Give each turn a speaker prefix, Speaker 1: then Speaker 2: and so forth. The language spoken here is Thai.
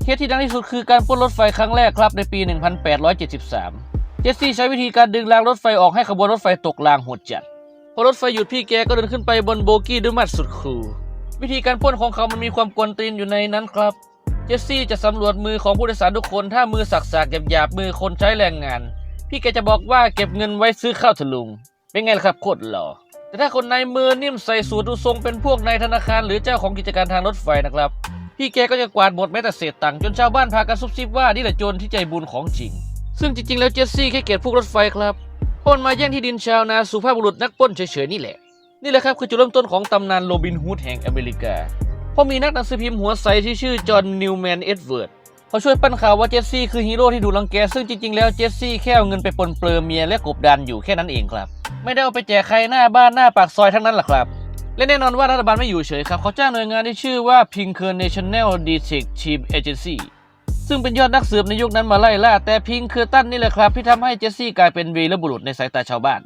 Speaker 1: เคสที่ดังที่สุดคือการปล้นรถไฟครั้งแรกครับในปี 1873 เจสซี่ใช้วิธีการดึงรางรถไฟออกให้ขบวนรถไฟตกรางโหดจัดพอรถไฟหยุดพี่แกก็เดินขึ้นไปบนโบกี้ด้วยมัดสุดคูลวิธีการปล้นของเขามันมีความกวนตีนอยู่ในนั้นครับเจสซี่จะสำรวจมือของผู้โดยสารทุกคนถ้ามือสักๆหยาบๆมือคนใช้แรงงานพี่แกจะบอกว่าเก็บเงินไว้ซื้อข้าวถลุงเป็นไงล่ะครับโคตรหล่อแต่ถ้าคนในมือนิ่มใส่สูทดูทรงเป็นพวกนายธนาคารหรือเจ้าของกิจการทางรถไฟนะครับพี่แกก็จะกวาดหมดแม้แต่เศษตังค์จนชาวบ้านพากันซุบซิบว่านี่แหละโจรที่ใจบุญของจริงซึ่งจริงๆแล้วเจสซี่แค่เกลียดพวกรถไฟครับเพราะมันมาแย่งที่ดินชาวนาสุภาพบุรุษนักปล้นเฉยๆนี่แหละครับคือจุดเริ่มต้นของตำนานโรบินฮูดแห่งอเมริกาเพราะมีนักหนังสือพิมพ์หัวใสที่ชื่อจอห์นนิวแมนเอ็ดเวิร์ดเขาช่วยปั้นข่าวว่าเจสซี่คือฮีโร่ที่ดูรังแกซึ่งจริงๆแล้วเจสซี่แค่เอาเงินไปปลนเปลือเมียและกบดานอยู่แค่นั้นเองครับไม่ได้เอาไปแจกใครหน้าบ้านหน้าปากซอยทั้งนั้นแหละครับและแน่นอนว่ารัฐบาลไม่อยู่เฉยครับเขาจ้างหน่วยงานที่ชื่อว่า Pinker National Detective Agency ซึ่งเป็นยอดนักสืบในยุคนั้นมาไล่ล่าแต่พิงเคอร์ตันนี่แหละครับที่ทำให้เจสซี่กลายเป็นวีรบุรุษในสายตาชาวบ้าน